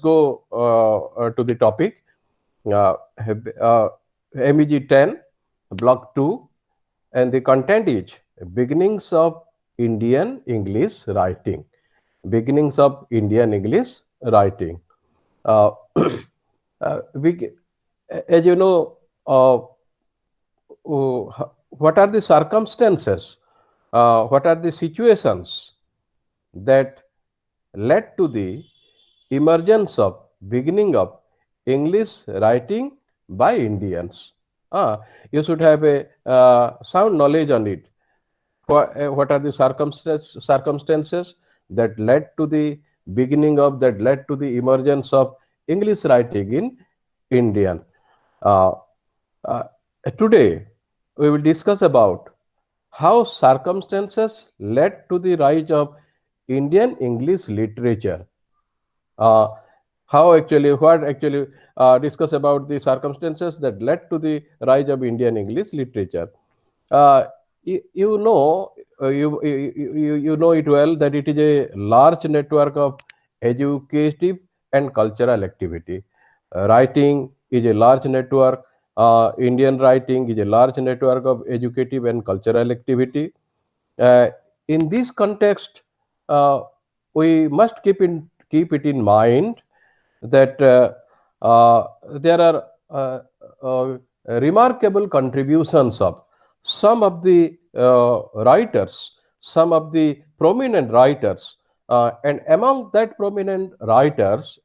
go to the topic. Uh, MEG-10, Block 2, and the content is beginnings of Indian English writing. Beginnings of Indian English writing. Uh, we, as you know, what are the circumstances, what are the situations that led to the emergence of beginning of English writing by Indians. You should have a sound knowledge on it. What are the circumstances that led to the beginning of that led to the emergence of English writing in Indian? Uh, uh, Today we will discuss about how circumstances led to the rise of Indian English literature. uh, how actually what actually discuss about the circumstances that led to the rise of Indian English literature. uh, you know, you know it well that it is a large network of educative and cultural activity. Writing is a large network. Indian writing is a large network of educative and cultural activity. uh, in this context, we must keep it in mind that there are remarkable contributions of some of the writers, some of the prominent writers, and among that prominent writers,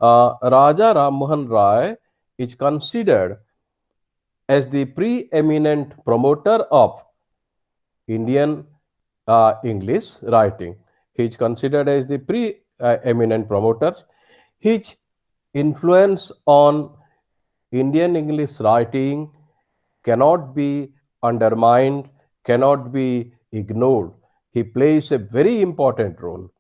Raja Ram Mohan Rai is considered as the preeminent promoter of Indian English writing. He is considered as the pre-eminent promoter. His influence on Indian English writing cannot be undermined, cannot be ignored. He plays a very important role.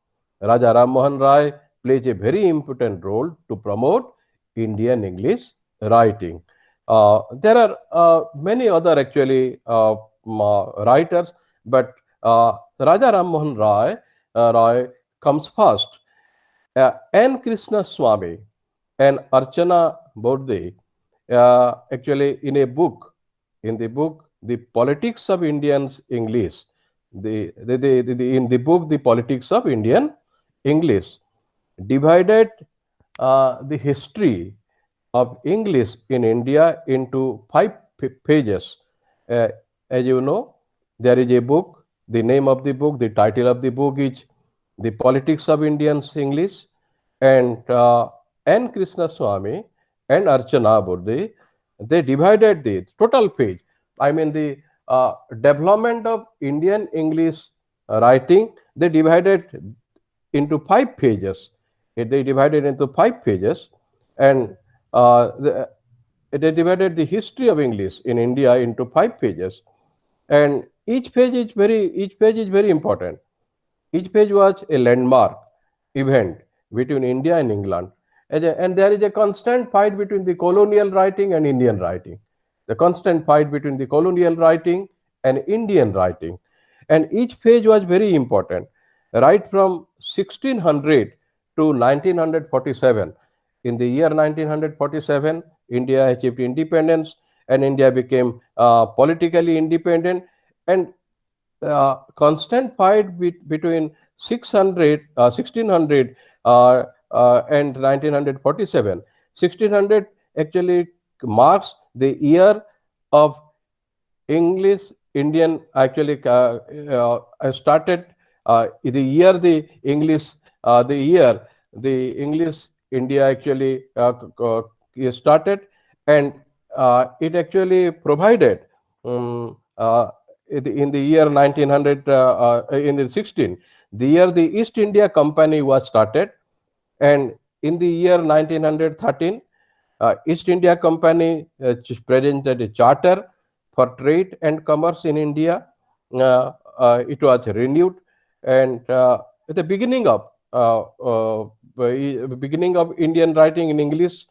Raja Ram Mohan Rai plays a very important role to promote Indian English writing. There are many other actually writers, but Raja Ram Mohan Rai comes first. N. Krishna Swami and Archana Borde, actually in the book, The Politics of Indian English, in the book, The Politics of Indian English, divided the history of English in India into five pages. Uh, as you know, there is a book. The name of the book, the title of the book is The Politics of Indian English, and N. Krishna Swami and Archana Burde, they divided the total page. I mean, the development of Indian English writing, they divided into five pages. They divided into five pages, and they divided the history of English in India into five pages, and each page is very important. Each page was a landmark event between India and England. And there is a constant fight between the colonial writing and Indian writing. The constant fight between the colonial writing and Indian writing. And each page was very important. Right from 1600 to 1947. In the year 1947, India achieved independence and India became politically independent. And constant fight between 1600 and 1947. 1600 actually marks the year of English Indian actually started the year the year the English India actually started, and it actually provided um, in the year 1900 in the 16, the year the East India Company was started, and in the year 1913 East India Company presented a charter for trade and commerce in India. It was renewed, and at the beginning of Indian writing in English,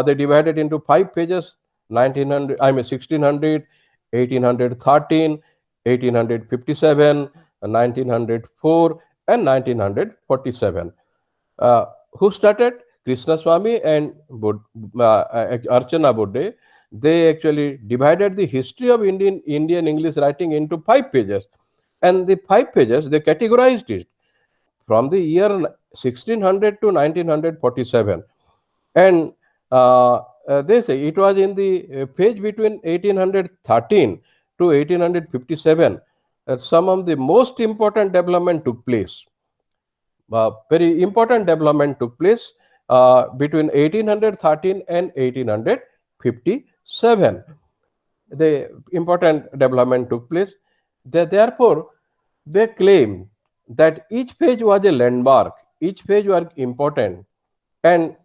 they divided into five pages: 1900, I mean 1600, 1813, 1857, 1904, and 1947. Uh, who started? Krishna Swami and Archana Bodde. They actually divided the history of Indian English writing into 5 pages, and the 5 pages they categorized it from the year 1600 to 1947, and they say it was in the page between 1813 to 1857 some of the most important development took place. Very important development took place between 1813 and 1857. The important development took place. Therefore, they claim that each page was a landmark, each page was important, and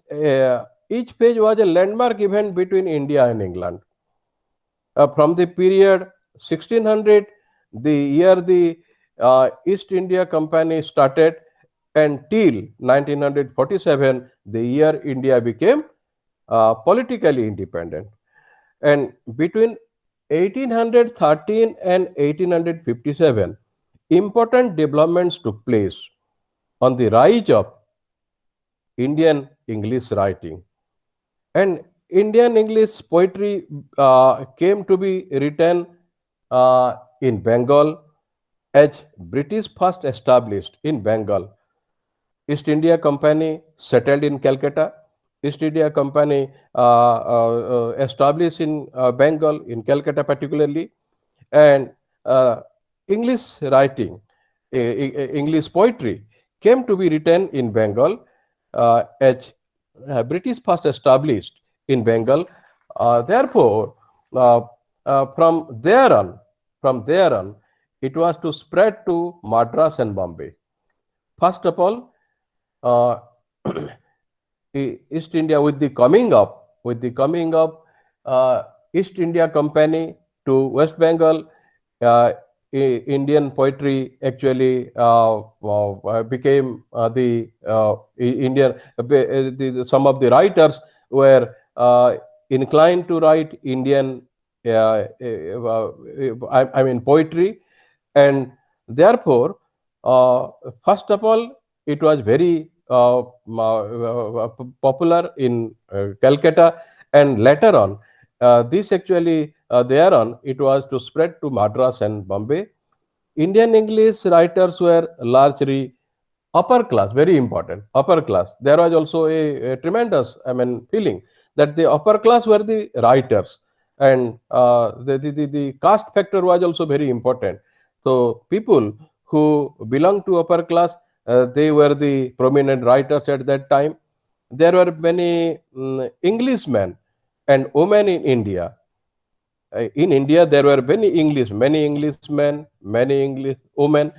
each page was a landmark event between India and England. From the period 1600, the year the East India Company started, and till 1947, the year India became politically independent. And between 1813 and 1857, important developments took place on the rise of Indian English writing. And Indian English poetry came to be written in Bengal as British first established in Bengal. East India Company settled in Calcutta. East India Company established in Bengal, in Calcutta particularly, and uh, English writing, English poetry came to be written in Bengal as British first established in Bengal. Therefore, uh, from there on, it was to spread to Madras and Bombay. First of all, uh, East India with the coming of East India Company to West Bengal, uh, Indian poetry actually became Indian. Some of the writers were inclined to write Indian, I mean poetry, and therefore, first of all, it was very popular in Calcutta, and later on, this actually thereon it was to spread to Madras and Bombay. Indian English writers were largely upper class, very important, upper class. There was also a tremendous, I mean, feeling that the upper class were the writers, and the caste factor was also very important. So people who belong to upper class, they were the prominent writers at that time. There were many Englishmen and women in India. In India, there were many Englishmen, many English women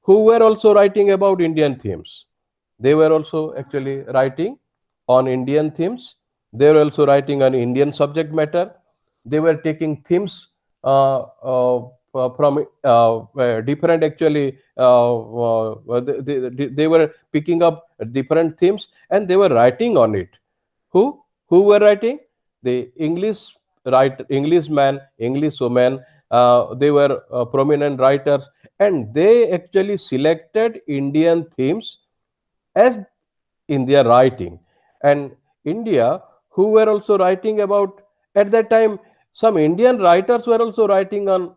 who were also writing about Indian themes. They were also actually writing on Indian themes. They were also writing on Indian subject matter. They were taking themes from different actually. They were picking up different themes and they were writing on it. Who were writing? The Englishman, English woman. They were prominent writers, and they actually selected Indian themes as in their writing. And India, who were also writing about at that time, some Indian writers were also writing on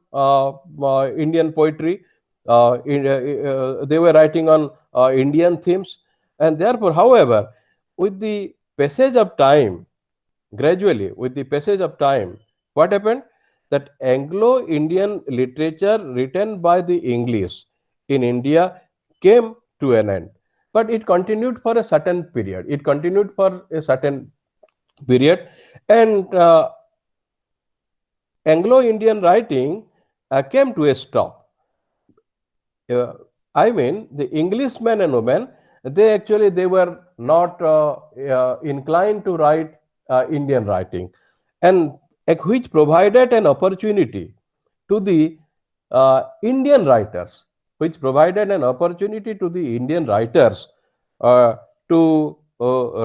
Indian poetry. They were writing on Indian themes, and therefore, however, with the passage of time, gradually, with the passage of time, what happened? That Anglo Indian literature written by the English in India came to an end. But it continued for a certain period. It continued for a certain period, and Anglo Indian writing came to a stop. uh, I mean, the Englishmen and women, they were not inclined to write Indian writing, and which provided an opportunity to the Indian writers, which provided an opportunity to the Indian writers uh, to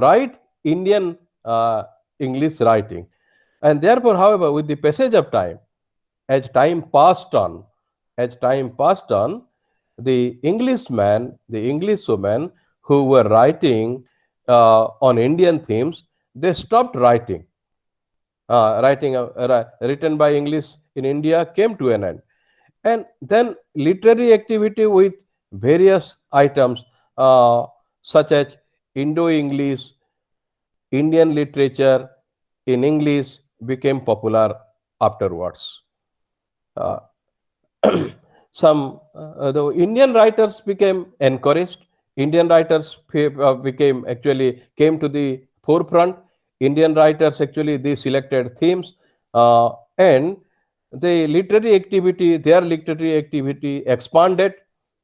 write Indian English writing, and therefore, however, with the passage of time, as time passed on, as time passed on, the Englishman, the Englishwoman who were writing on Indian themes, they stopped writing. Written by English in India came to an end. And then literary activity with various items uh, such as Indo-English, Indian literature in English became popular afterwards. Uh, the Indian writers became encouraged. Indian writers became actually came to the forefront. Indian writers actually they selected themes and the literary activity, their literary activity expanded,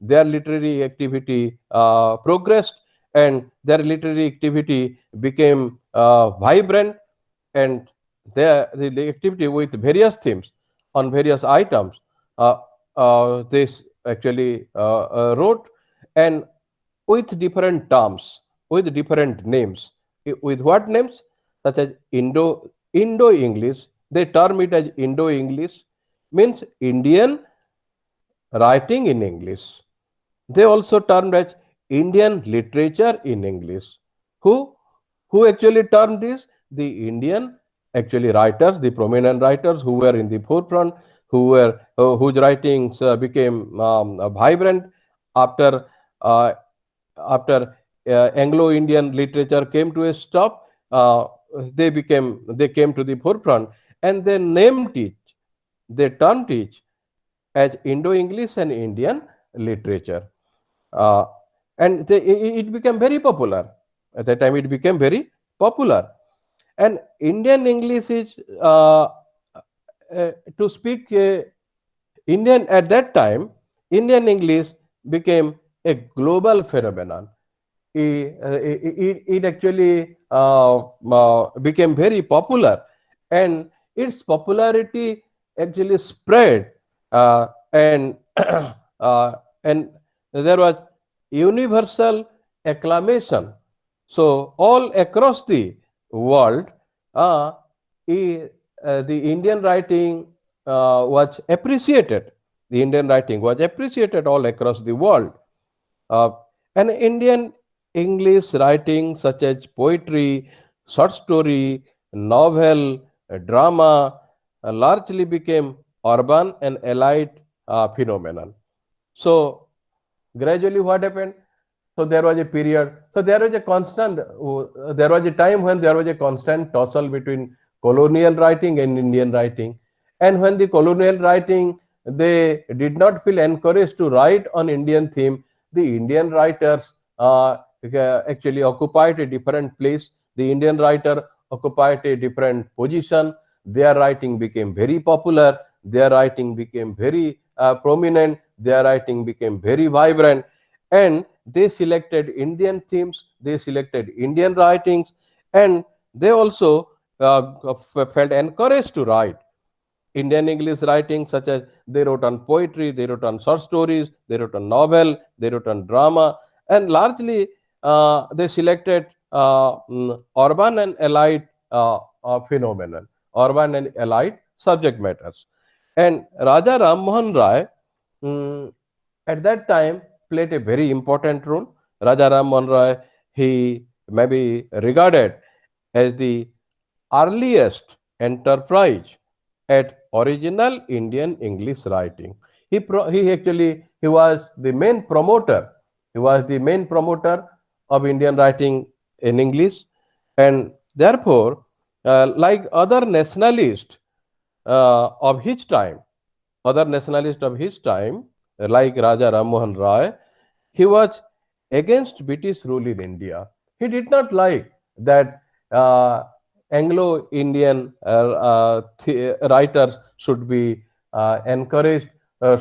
their literary activity progressed, and their literary activity became vibrant, and the activity with various themes on various items. Uh, this actually wrote and with different terms, with different names. With what names? Such as Indo English. They term it as Indo English, means Indian writing in English. They also termed as Indian literature in English. Who who actually termed this? The Indian actually writers, the prominent writers who were in the forefront, whose writings became vibrant after uh, Anglo-Indian literature came to a stop. They came to the forefront, and they named it, they termed it as Indo-English and Indian literature. Uh, and it became very popular. At that time, it became very popular. And Indian English is, to speak Indian at that time, Indian English became a global phenomenon. It actually became very popular, and its popularity actually spread, and and there was universal acclamation. So all across the world, uh, the Indian writing was appreciated. The Indian writing was appreciated all across the world. Uh, and Indian English writing such as poetry, short story, novel, drama largely became urban and elite phenomenon. So gradually what happened? So there was a period. So there was a constant. There was a time when there was a constant tussle between colonial writing and Indian writing, and when the colonial writing they did not feel encouraged to write on Indian theme, the Indian writers actually occupied a different place. The Indian writer occupied a different position. Their writing became very popular. Their writing became very prominent. Their writing became very vibrant, and they selected Indian themes, they selected Indian writings, and they also felt encouraged to write Indian English writing, such as they wrote on poetry, they wrote on short stories, they wrote on novel, they wrote on drama, and largely they selected urban and allied phenomenon, urban and allied subject matters. And Raja Ram Mohan Rai, mm, at that time, played a very important role. Raja Ram Mohan Rai, he may be regarded as the earliest enterprise at original Indian English writing. He actually he was the main promoter. He was the main promoter of Indian writing in English, and therefore, like other nationalists of his time, other nationalists of his time, like Raja Ram Mohan Rai, he was against British rule in India. He did not like that Anglo-Indian writers should be encouraged,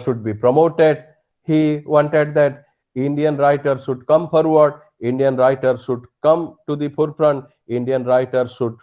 should be promoted. He wanted that Indian writers should come forward, Indian writers should come to the forefront, Indian writers should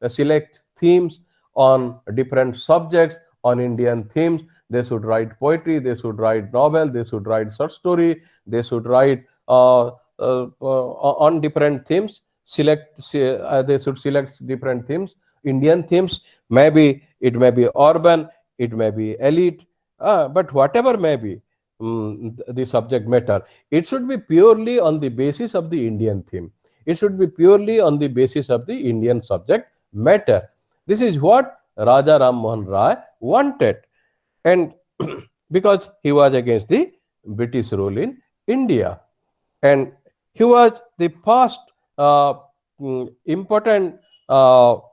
select themes on different subjects, on Indian themes. They should write poetry, they should write novel, they should write short story, they should write on different themes. They should select different themes. Indian themes, maybe it may be urban, it may be elite, but whatever may be, the subject matter. It should be purely on the basis of the Indian theme. It should be purely on the basis of the Indian subject matter. This is what Raja Ram Mohan Rai wanted, and because he was against the British rule in India, and he was the first important,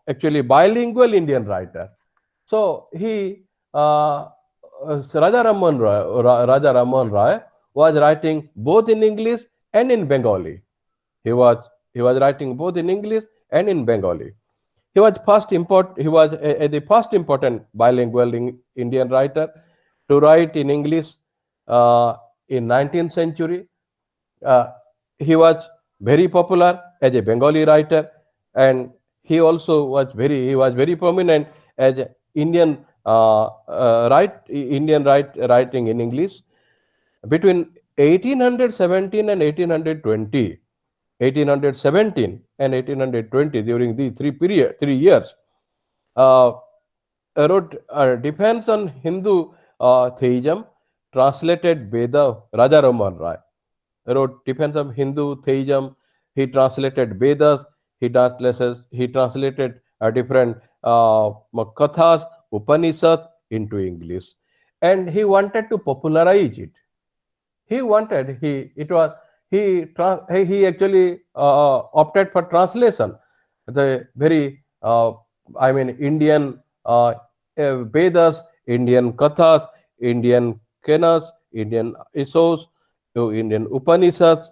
actually bilingual Indian writer. So he, Raja Raman Roy, Raja Raman Roy was writing both in English and in Bengali. He was he was writing both in English and in Bengali. He was the first important bilingual Indian writer to write in English uh, in 19th century. uh, he was very popular as a Bengali writer, and he was very prominent as a writing in English between 1817 and 1820. 1817 and 1820, during the 3 years, uh, wrote Defense on Hindu Theism, translated Veda. Raja Raman Rai wrote Defense of Hindu Theism. He translated Vedas. He translated different kathas, Upanishads into English, and he wanted to popularize it. He wanted he it was he actually opted for translation, the very Indian Vedas, Indian Kathas, Indian Kenas, Indian Isos, to Indian Upanishads.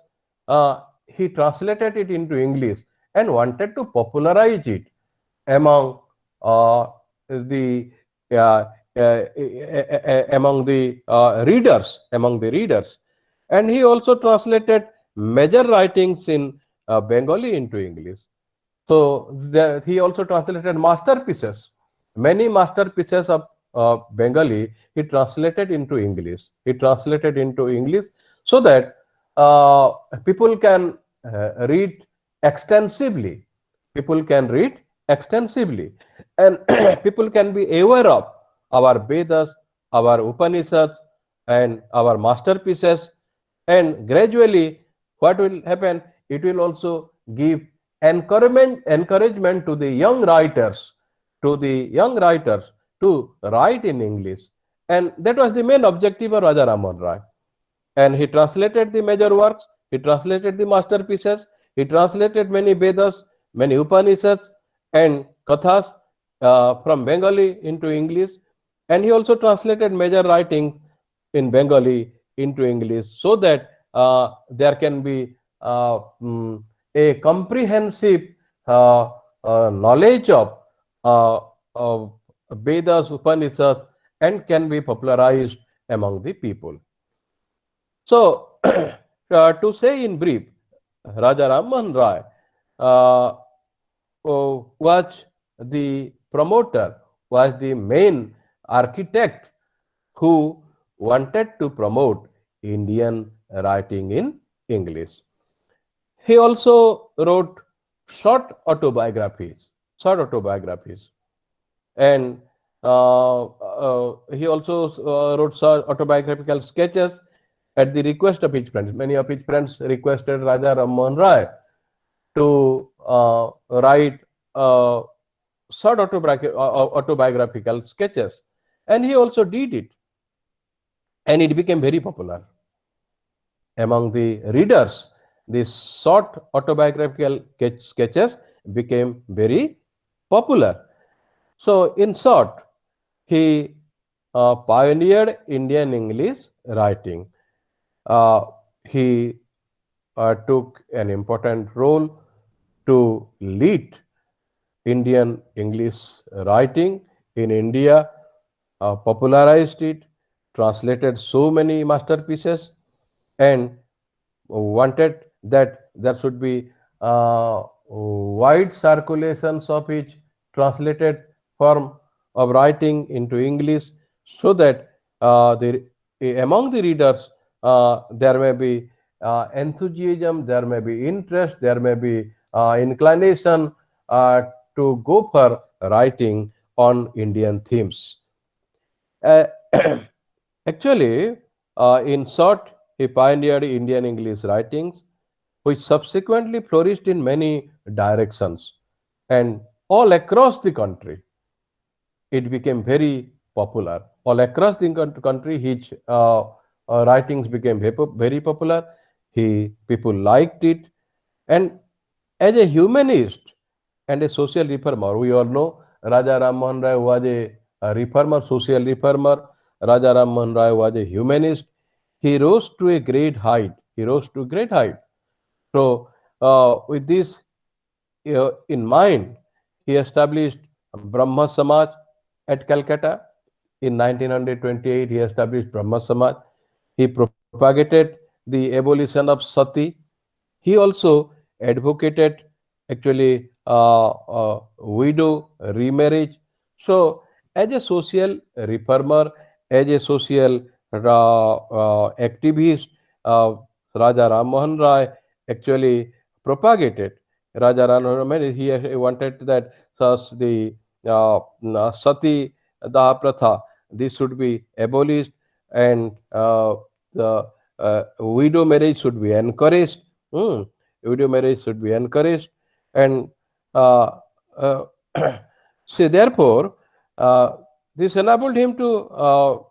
He translated it into English and wanted to popularize it among the uh, among the readers, and he also translated major writings in Bengali into English. So he also translated masterpieces, many masterpieces of Bengali. He translated into English. He translated into English so that people can read extensively. People can read extensively, and people can be aware of our Vedas, our Upanishads, and our masterpieces. And gradually, what will happen? It will also give encouragement to the young writers, to write in English. And that was the main objective of Raja Raman Rai. And he translated the major works, he translated the masterpieces, he translated many Vedas, many Upanishads, and Kathas from Bengali into English. And he also translated major writings in Bengali into English, so that there can be a comprehensive knowledge uh, of Vedas, Upanishads, and can be popularized among the people. So, to say in brief, Raja Raman Rai uh, was the promoter, was the main architect who wanted to promote Indian writing in English. He also wrote short autobiographies, and he also wrote short autobiographical sketches at the request of his friends. Many of his friends requested Raja Raman Rai to write short autobiographical sketches, and he also did it, and it became very popular among the readers. These short autobiographical sketches became very popular. So, in short, he pioneered Indian English writing. He took an important role to lead Indian English writing in India, popularized it, translated so many masterpieces, and wanted that there should be wide circulations of each translated form of writing into English, so that among the readers there may be enthusiasm, there may be interest, there may be inclination to go for writing on Indian themes. Uh, Actually, In short, he pioneered Indian English writings, which subsequently flourished in many directions and all across the country. It became very popular. All across the country, his writings became very popular. People liked it, and as a humanist and a social reformer, we all know Raja Ram Mohan Rai was a reformer, social reformer. Raja Ram Mohan Rai was a humanist. He rose to a great height. He rose to great height. So, with this in mind, he established Brahma Samaj at Calcutta. In 1928, he established Brahma Samaj. He propagated the abolition of sati. He also advocated actually widow remarriage. So, as a social reformer, as a social activist, Raja Ram Mohan Rai actually propagated. Raja Ram Mohan Rai, he wanted that thus the sati daha pratha, this should be abolished, and the widow marriage should be encouraged. Hmm. Widow marriage should be encouraged, and uh, uh, so therefore, uh, this enabled him to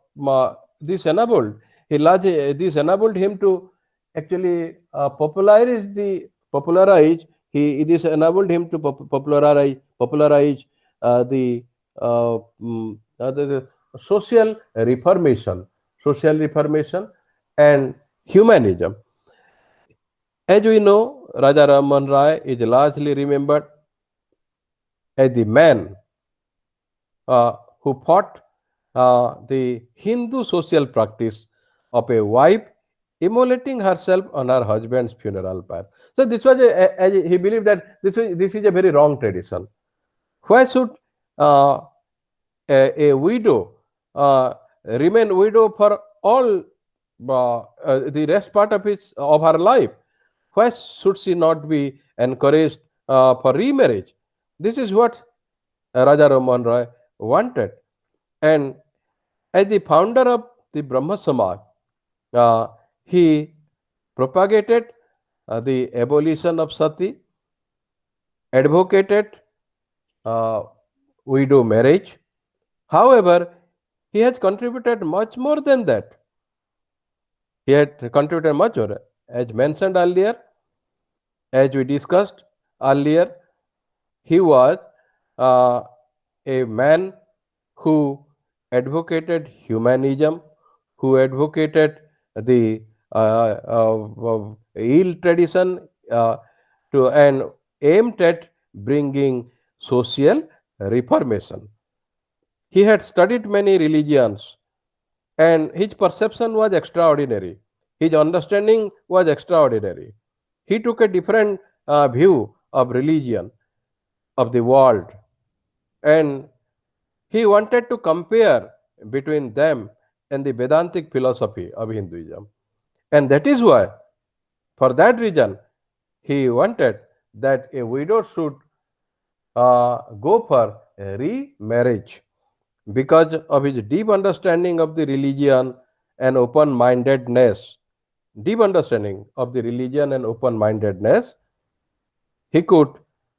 this enabled this enabled him to actually popularize. He this enabled him to popularize the, the social reformation and humanism. As we know, Raja Raman Rai is largely remembered as the man who fought the Hindu social practice of a wife immolating herself on her husband's funeral pyre. So this was he believed that this is a very wrong tradition. Why should uh, a widow remain widow for all the rest part of her life? Why should she not be encouraged for remarriage? This is what Raja Raman Roy wanted. And as the founder of the Brahma Samaj, uh, he propagated the abolition of sati, advocated uh, widow marriage. However, he has contributed much more than that. He had contributed much more. As mentioned earlier, as we discussed earlier, he was uh, a man who advocated humanism, who advocated the ill tradition to and aimed at bringing social reformation. He had studied many religions, and his perception was extraordinary. His understanding was extraordinary. He took a different view of religion, of the world, and he wanted to compare between them and the Vedantic philosophy of Hinduism. And that is why, for that reason, he wanted that a widow should go for remarriage because of his deep understanding of the religion and open mindedness. Deep understanding of the religion and open mindedness, he could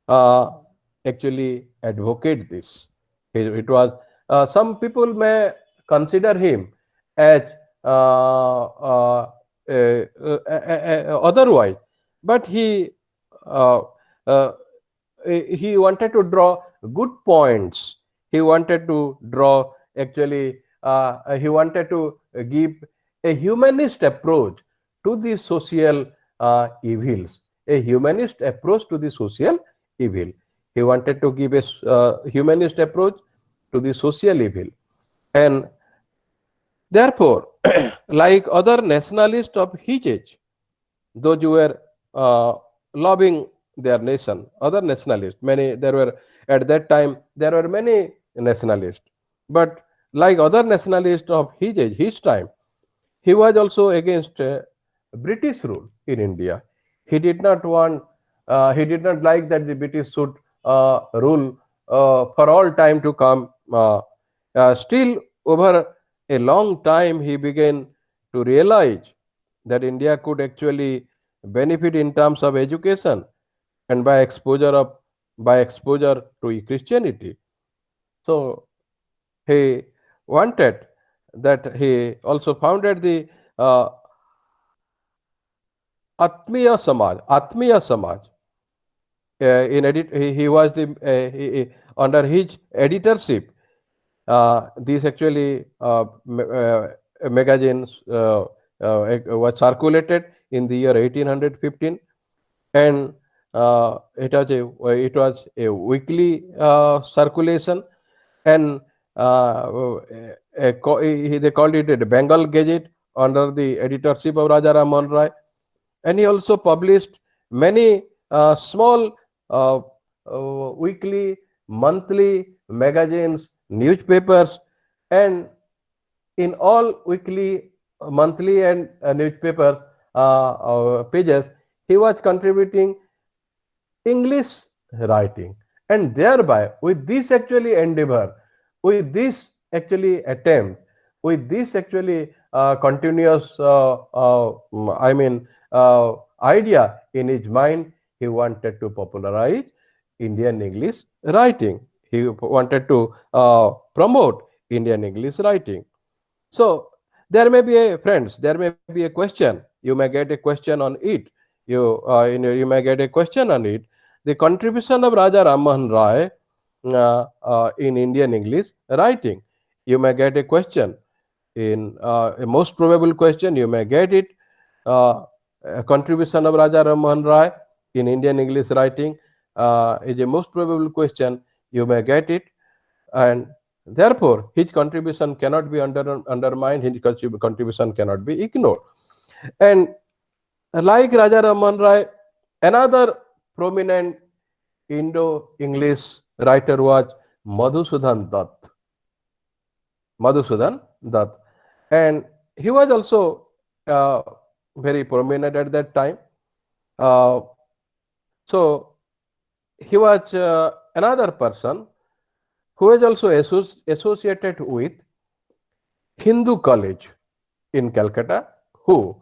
uh, actually advocate this. It was some people may consider him as otherwise, but uh, uh, he wanted to draw good points. He wanted to draw actually. He wanted to give a humanist approach to the social evils, a humanist approach to the social evil. He wanted to give a humanist approach to the social evil. And therefore, like other nationalists of his age, those who were uh, loving their nation, other nationalists, many, there were, at that time, there were many nationalists. But like other nationalists of his age, his time, he was also against British rule in India. He did not want, he did not like that the British should rule for all time to come. Still, over a long time, he began to realize that India could actually benefit in terms of education and by exposure to Christianity. So he wanted that he also founded the uh, Atmiya Samaj. He was under his editorship. These actually magazines was circulated in the year 1815, and it was a weekly circulation, and they called it a Bengal Gazette under the editorship of Raja Ram Mohan Rai, and he also published many small weekly, monthly magazines, newspapers, and in all weekly, monthly, and newspapers pages, he was contributing English writing, and thereby with this actually endeavor, with this actually attempt, with this actually continuous, idea in his mind, he wanted to popularize Indian English writing. He wanted to promote Indian English writing. So there may be a friends, there may be a question. You may get a question on it. You may get a question on it. The contribution of Raja Rammohan Rai in Indian English writing. You may get a question in a most probable question. You may get it. A contribution of Raja Rammohan Rai in Indian English writing is a most probable question. You may get it, and therefore his contribution cannot be undermined, his contribution cannot be ignored. And like Raja Raman Rai, another prominent Indo-English writer was Madhusudan Dutt. Madhusudan Dutt. And he was also very prominent at that time. Uh, so he was another person who was also associated with Hindu College in Calcutta. Who?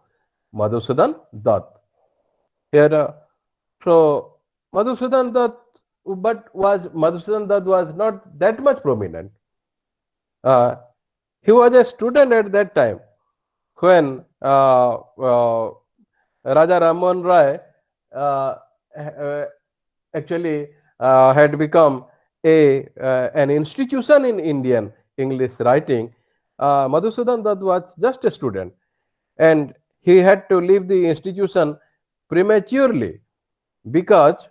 Madhusudan Dutt. Here, so Madhusudan Dutt was not that much prominent. Uh, he was a student at that time when Raja Rammohan Rai uh, uh, actually had become an institution in Indian English writing. Madhusudan Dutt was just a student, and he had to leave the institution prematurely because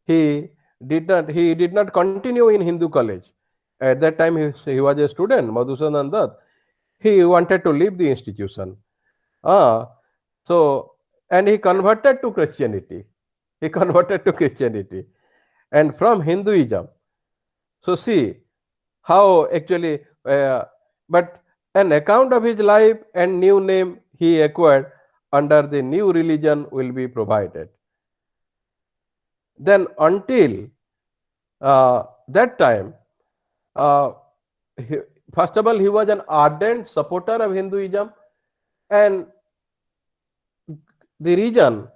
he did not continue in Hindu college. At that time, he was a student, Madhusudan Dutt. He wanted to leave the institution. Ah, so, and he converted to Christianity. He converted to Christianity, and from Hinduism. So see how actually, but an account of his life and new name he acquired under the new religion will be provided. Then until that time, uh, he, first of all, he was an ardent supporter of Hinduism, and the reason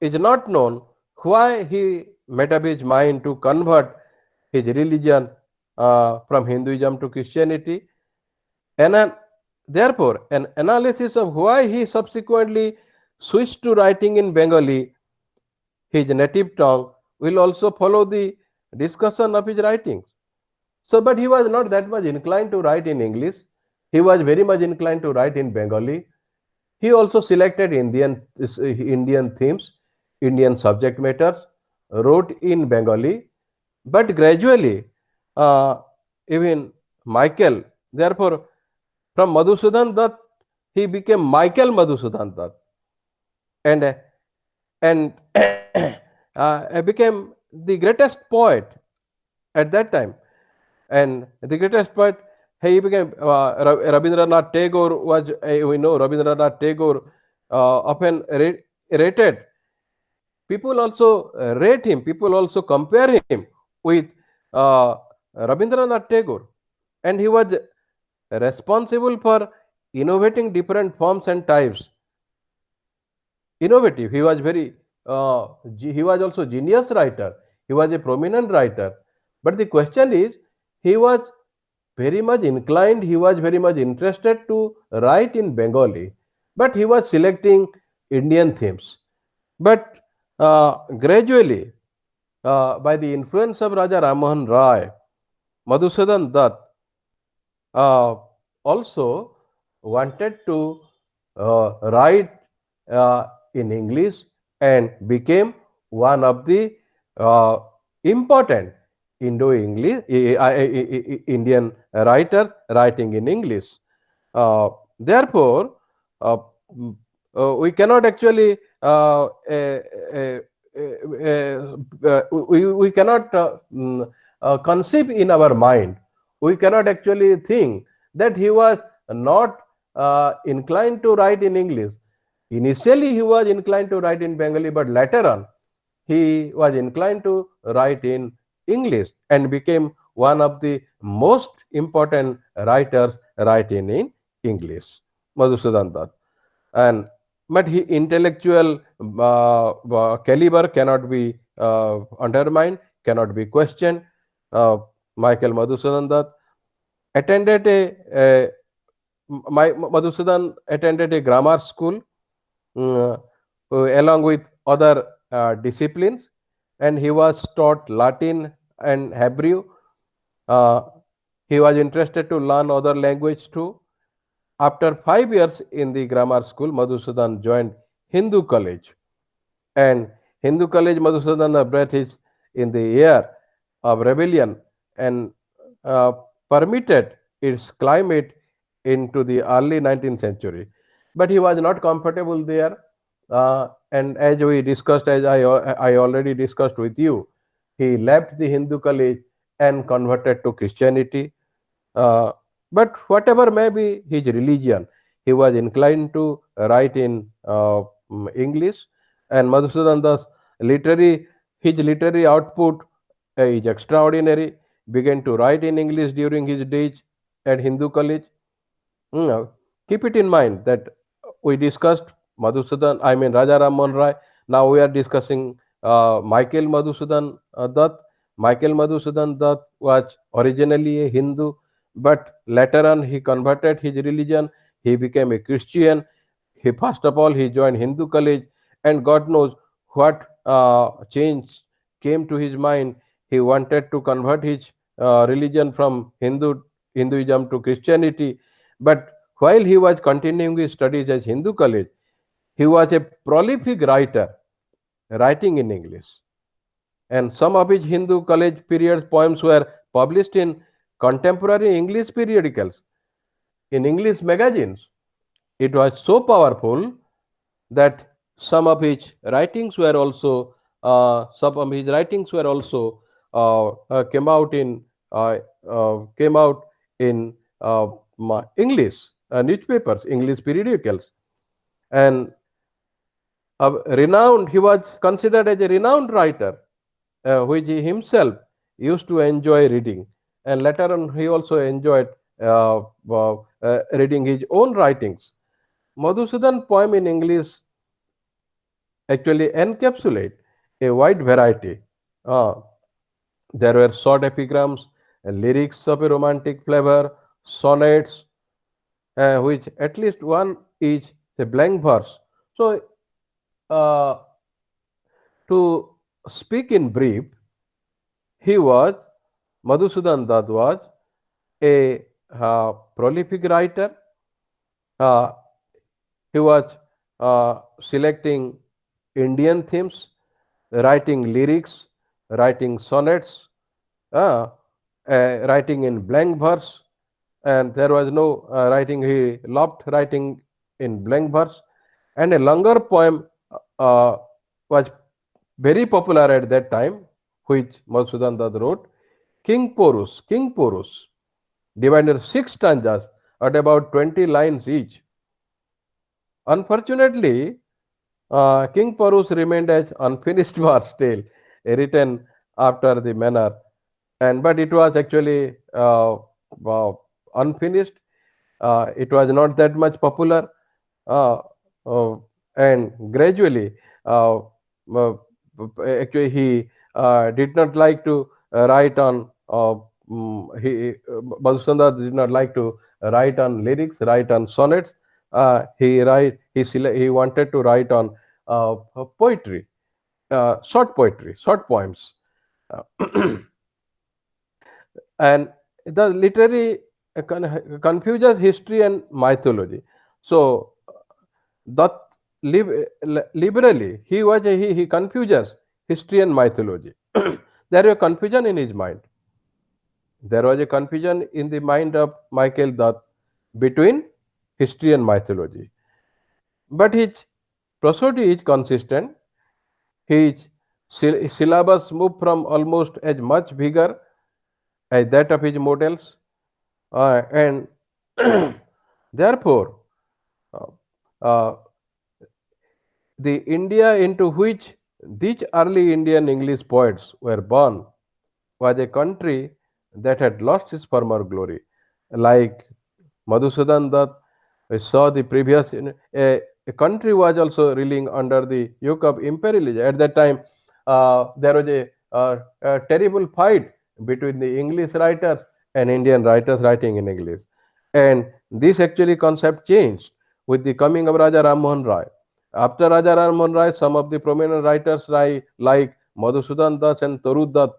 is not known why he made up his mind to convert his religion from Hinduism to Christianity, and therefore an analysis of why he subsequently switched to writing in Bengali, his native tongue, will also follow the discussion of his writings. So, but he was not that much inclined to write in English. He was very much inclined to write in Bengali. He also selected Indian themes, Indian subject matters, wrote in Bengali, but gradually, uh, even Michael, therefore, from Madhusudan Dutt, he became Michael Madhusudan Dutt, and became the greatest poet at that time. And the greatest poet, he became Rabindranath Tagore was, we know Rabindranath Tagore often rated. People also rate him, people also compare him with Rabindranath Tagore. And he was responsible for innovating different forms and types. Innovative. He was very, he was also genius writer. He was a prominent writer. But the question is, he was very much inclined, he was very much interested to write in Bengali, but he was selecting Indian themes. But gradually, by the influence of Raja Rammohan Rai, Madhusudan Dutt uh, also wanted to write in English and became one of the uh, important Indo-English Indian writers writing in English. Therefore, uh, we cannot actually we cannot conceive in our mind. We cannot actually think that he was not inclined to write in English. Initially, he was inclined to write in Bengali, but later on, he was inclined to write in English and became one of the most important writers writing in English, Madhusudan Dutt. And but he intellectual caliber cannot be undermined, cannot be questioned. Uh, Michael Madhusudan Dutt attended Madhusudan attended a grammar school mm, along with other disciplines, and he was taught Latin and Hebrew. Uh, he was interested to learn other language too. After 5 years in the grammar school, Madhusudan joined Hindu College, and Hindu College Madhusudan breath is in the air of rebellion and uh, permitted its climate into the early 19th century. But he was not comfortable there. And as we discussed, as I already discussed with you, he left the Hindu college and converted to Christianity. Uh, but whatever may be his religion, he was inclined to write in English. And Madhusudan Das literary his literary output is extraordinary. Began to write in English during his days at Hindu College. Keep it in mind that we discussed Madhusudan, I mean Raja Ram Mohan Rai. Now we are discussing Michael Madhusudan Dutt. Michael Madhusudan Dutt was originally a Hindu, but later on he converted his religion. He became a Christian. He first of all he joined Hindu college, and God knows what change came to his mind. He wanted to convert his religion from Hinduism to Christianity, but while he was continuing his studies at Hindu college, he was a prolific writer, writing in English. And some of his Hindu college period poems were published in contemporary English periodicals, in English magazines. It was so powerful that some of his writings were also came out in came out in English newspapers, English periodicals, and renowned. He was considered as a renowned writer, which he himself used to enjoy reading, and later on he also enjoyed reading his own writings. Madhusudan poem in English actually encapsulate a wide variety. Uh, there were short epigrams, lyrics of a romantic flavor, sonnets, which at least one is a blank verse. So, uh, to speak in brief, he was Madhusudan Dutt was a prolific writer. Uh, he was selecting Indian themes, writing lyrics, writing sonnets, uh, writing in blank verse, and there was no writing. He loved writing in blank verse, and a longer poem uh, was very popular at that time, which Madhusudan Dutt wrote, King Porus, divided into 6 stanzas at about 20 lines each. Unfortunately, King Porus remained as unfinished verse tale, written after the manner, and but it was actually unfinished. It was not that much popular, uh, uh, and gradually, uh, uh, actually, he did not like to write on. Madhusudana did not like to write on lyrics, write on sonnets. He wanted to write on poetry, short poetry, short poems. Uh, and the literary confuses history and mythology. So that liberally he confuses history and mythology. There was a confusion in his mind. There was a confusion in the mind of Michael Dutt between history and mythology. But his prosody is consistent. His syllabus moved from almost as much vigor as that of his models, and therefore, uh, uh, the India into which these early Indian English poets were born was a country that had lost its former glory. Like Madhusudan Dutt, we saw the previous, a country was also reeling under the yoke of imperialism. At that time, there was a terrible fight between the English writers and Indian writers writing in English. And this actually concept changed with the coming of Raja Ram Mohan Rai. After Raja Ram Mohan Rai, some of the prominent writers like Madhusudan Das and Taru Dutt,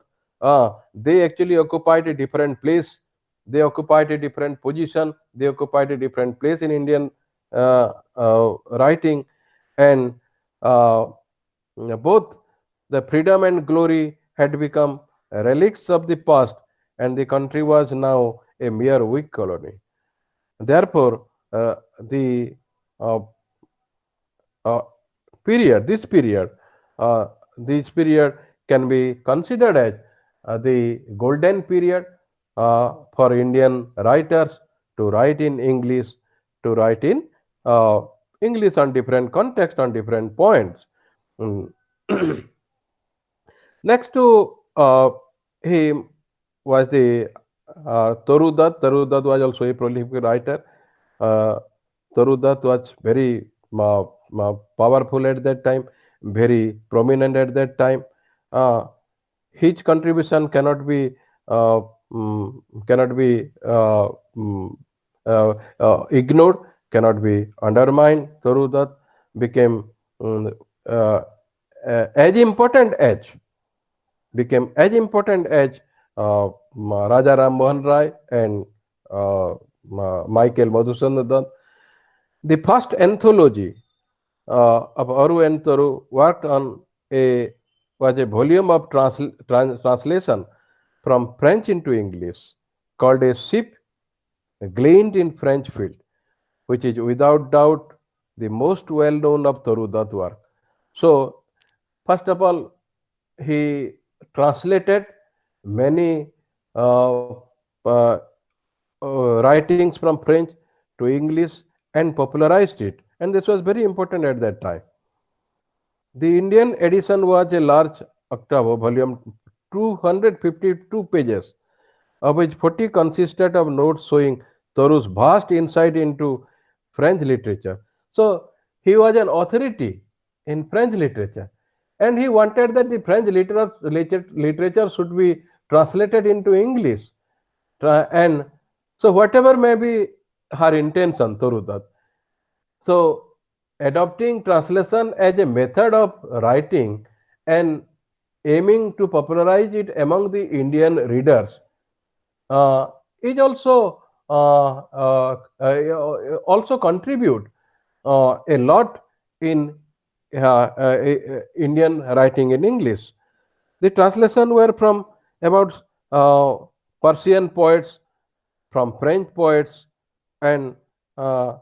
they actually occupied a different place. They occupied a different position. They occupied a different place in Indian writing, and uh, both the freedom and glory had become relics of the past, and the country was now a mere weak colony. Therefore, the uh, uh, this period, uh, this period can be considered as the golden period for Indian writers to write in English, to write in uh, English on different context, on different points. Mm. Next to him was the Toru Dutt. Toru Dutt was also a prolific writer. Uh, Toru Dutt was very powerful at that time, very prominent at that time. Uh, his contribution uh, cannot be ignored, cannot be undermined. Toru Dutt became um, uh, as important as became as important as Raja Ram Mohan Rai and Michael Madhusudan. The first anthology of Aru and Toru worked on a was a volume of translation from French into English called a ship gleaned in French field, which is without doubt the most well known of Toru Dutt work. So, first of all, he translated many uh, uh, writings from French to English and popularized it. And this was very important at that time. The Indian edition was a large octavo volume, 252 pages, of which 40 consisted of notes showing Toru's vast insight into French literature. So he was an authority in French literature, and he wanted that the French literature should be translated into English. And so, whatever may be her intention, Toru Dutt, so, adopting translation as a method of writing and aiming to popularize it among the Indian readers is also contribute a lot in Indian writing in English. The translation were from about Persian poets, from French poets, and uh,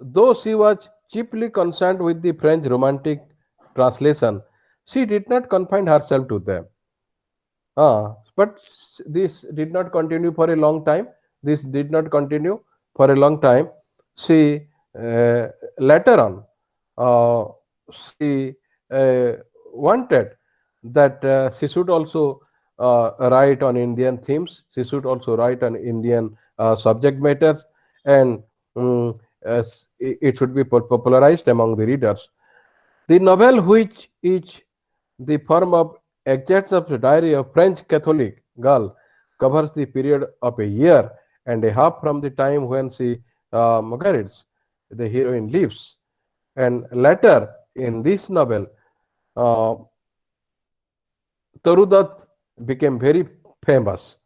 though she was chiefly concerned with the French Romantic translation, she did not confine herself to them. But this did not continue for a long time. This did not continue for a long time. She later on, uh, she wanted that she should also write on Indian themes. She should also write on Indian subject matters, and it should be popularized among the readers. The novel, which is the form of excerpts of the diary of French Catholic girl, covers the period of a year and a half from the time when she, Margaret, the heroine, lives. And later in this novel, uh, Tarudat became very famous.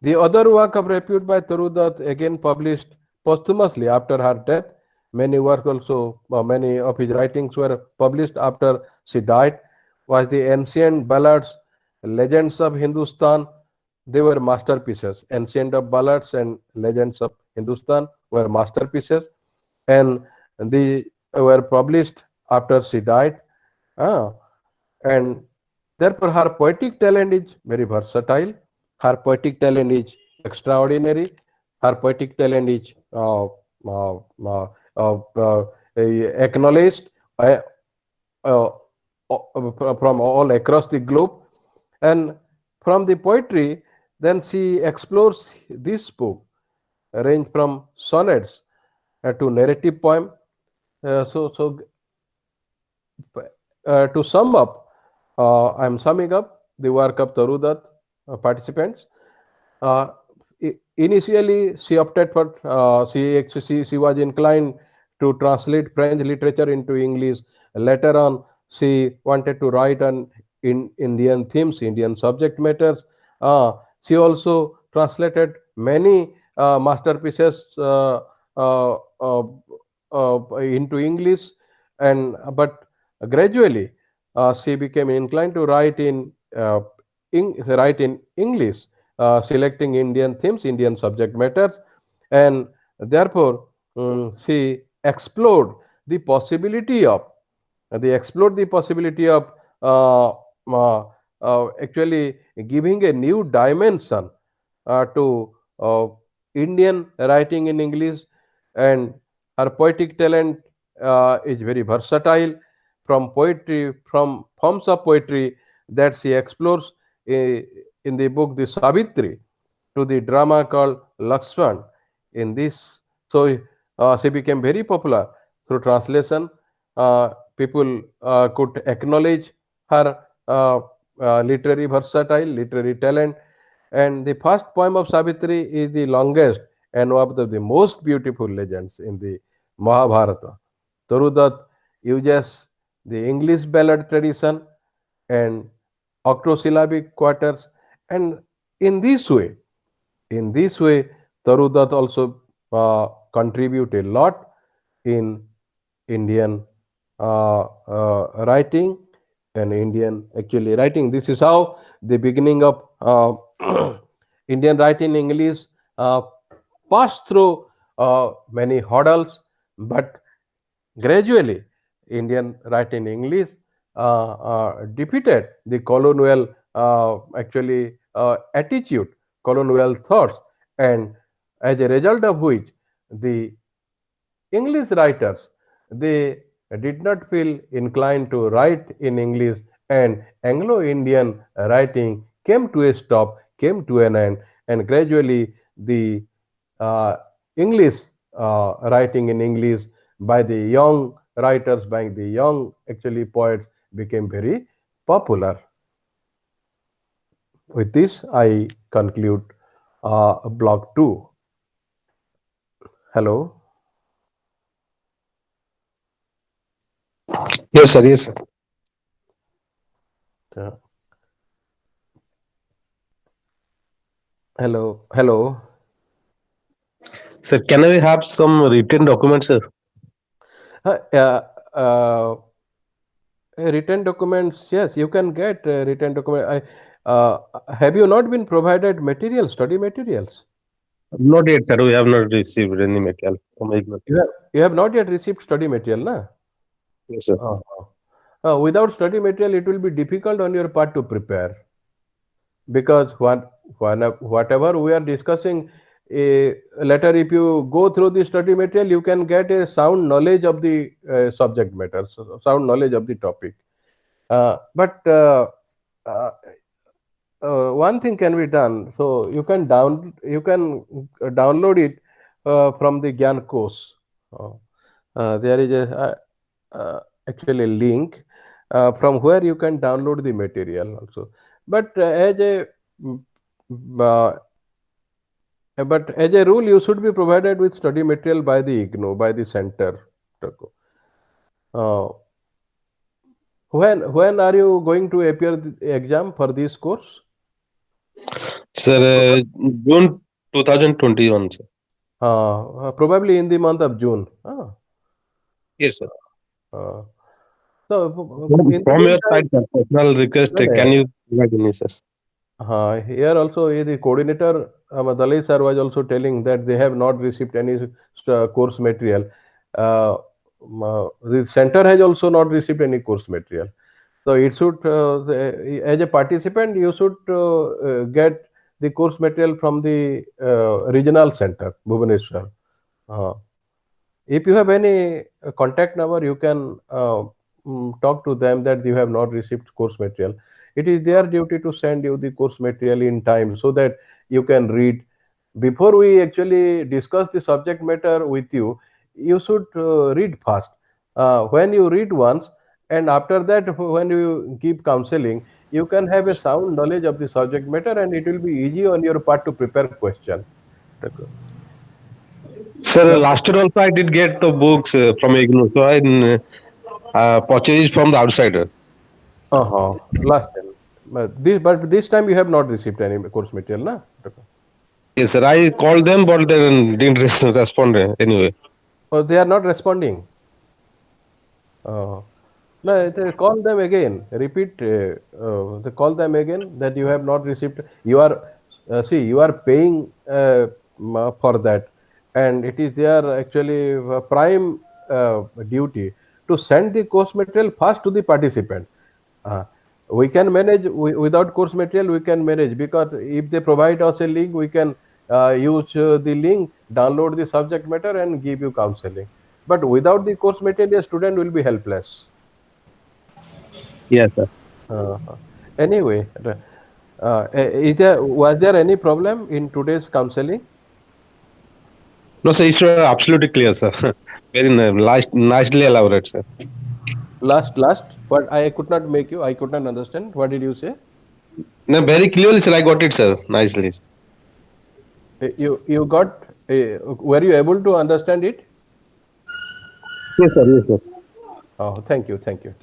The other work of repute by Tarudat, again published posthumously after her death, many of his writings were published after she died, was the ancient ballads, legends of Hindustan. They were masterpieces. Ancient of ballads and legends of Hindustan were masterpieces, and they were published after she died. Ah, and therefore her poetic talent is very versatile. Her poetic talent is extraordinary. Her poetic talent is uh, uh, acknowledged uh, uh, from all across the globe. And from the poetry, then she explores this book, range from sonnets to narrative poem. To sum up, I'm summing up the work of Tarudat participants. Uh, Initially, she opted for she was inclined to translate French literature into English. Later on, she wanted to write on in Indian themes, Indian subject matters. She also translated many masterpieces uh, uh, into English, and but gradually she became inclined to write in English, selecting Indian themes, Indian subject matters, and therefore she explored the possibility of uh, actually giving a new dimension to Indian writing in English, and her poetic talent is very versatile, from forms of poetry that she explores in the book The Savitri, to the drama called Lakshman. In this, so she became very popular through translation. People could acknowledge her literary talent. And the first poem of Savitri is the longest and one of the most beautiful legends in the Mahabharata. Tarudat uses the English ballad tradition and octosyllabic quarters, and in this way, Tarudat also contribute a lot in Indian writing and Indian actually writing. This is how the beginning of Indian writing English uh, passed through many hurdles, but gradually Indian writing English defeated the colonial attitude, colonial thoughts, and as a result of which the English writers, they did not feel inclined to write in English, and Anglo-Indian writing came to a stop, came to an end, and gradually the uh, English writing in English by the young writers, by the young actually poets became very popular. With this, I conclude block 2. Hello. Yes, sir. Yes, sir. Uh, Hello. Hello. Sir, can I have some written documents, sir? Uh, uh, uh, Written documents, yes, you can get written document. Have you not been provided materials, study materials? Not yet, sir. We have not received any material. Oh my goodness. You have not yet received study material, na? Yes, sir. Uh, Without study material, it will be difficult on your part to prepare, because whatever we are discussing, later if you go through the study material, you can get a sound knowledge of the subject matter, sound knowledge of the topic. But uh, one thing can be done. So you can download it from the Gyan course. Uh, there is actually a link from where you can download the material also. But mm, uh, as a rule, you should be provided with study material by the IGNOU, by the center. Uh, when are you going to appear the exam for this course? Sir, June 2021, sir. Probably in the month of June. Yes, sir. Uh, so in the From your meantime, side, sir, personal request, no, can no, you provide me, sir? here also the coordinator Dalai sir was also telling that they have not received any course material. The center has also not received any course material. So it should, as a participant, you should get the course material from the regional center, Bhubaneswar. Uh, if you have any contact number, you can talk to them that you have not received course material. It is their duty to send you the course material in time so that you can read. Before we actually discuss the subject matter with you, you should read fast. When you read once, and after that, when you give counseling, you can have a sound knowledge of the subject matter, and it will be easy on your part to prepare question. Sir, last year also I did get the books from IGNOU, so I purchased from the outsider. Last time. But this time you have not received any course material, na? Yes, sir. I called them, but they didn't respond anyway. Or they are not responding. Uh, no, they call them again. Repeat. They call them again that you have not received. You are see, you are paying for that, and it is their actually prime duty to send the course material fast to the participant. Uh, we can manage without course material. We can manage because if they provide us a link, we can use the link, download the subject matter, and give you counseling. But without the course material, a student will be helpless. Yes, sir. Uh, anyway, was there any problem in today's counseling? No, sir, it's absolutely clear, sir. Very nicely elaborate, sir. Last, what I could not make you. I could not understand. What did you say? No, very clearly, sir. I got it, sir. Nicely. You got? Were you able to understand it? Yes, sir. Yes, sir. Oh, thank you, thank you.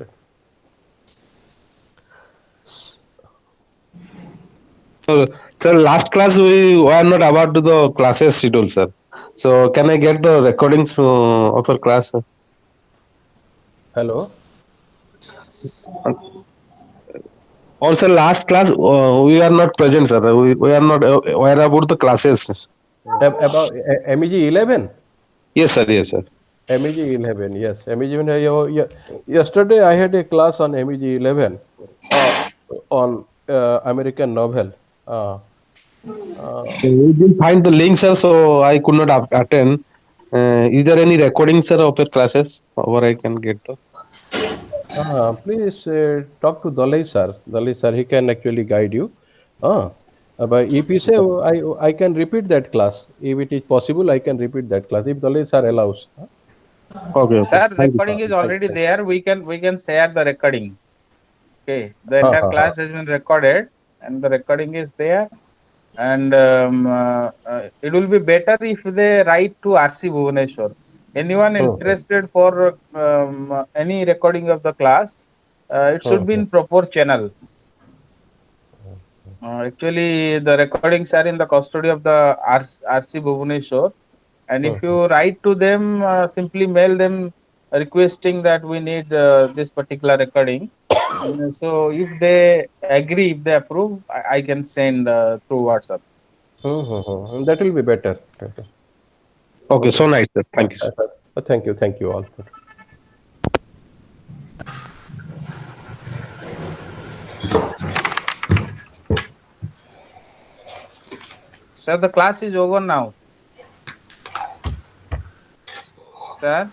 So, sir, last class we were not about to the classes schedule, sir. So, can I get the recordings of our class, sir? Hello. Also, last class we are not present, sir. We are not aware about the classes. About MEG 11. Yes, sir. Yes, sir. MEG 11. Yes, MEG 11. Yesterday I had a class on MEG 11 uh, on American novel. Uh, We didn't find the link, sir, so I could not attend. Is there any recording, sir, of your classes, or I can get the? please talk to Dalai sir. Dalai sir, he can actually guide you. But if you say I can repeat that class, if it is possible, I can repeat that class if Dalai sir allows. Okay, okay. Sir, Thank you. recording is Thank already you. there. We can share the recording. Okay, the Ha, entire ha, ha. class has been recorded, and the recording is there. And it will be better if they write to RC Bhubaneswar. Anyone Hmm, interested for any recording of the class, it hmm, should be hmm, in proper channel. Actually, the recordings are in the custody of the RC Bhubaneswar. And hmm, if hmm. you write to them, simply mail them requesting that we need this particular recording. And so if they agree, if they approve, I can send through WhatsApp. That will be better. Okay, Okay. so nice, sir. Thank you, sir. Thank you all. Sir, the class is over now. Sir.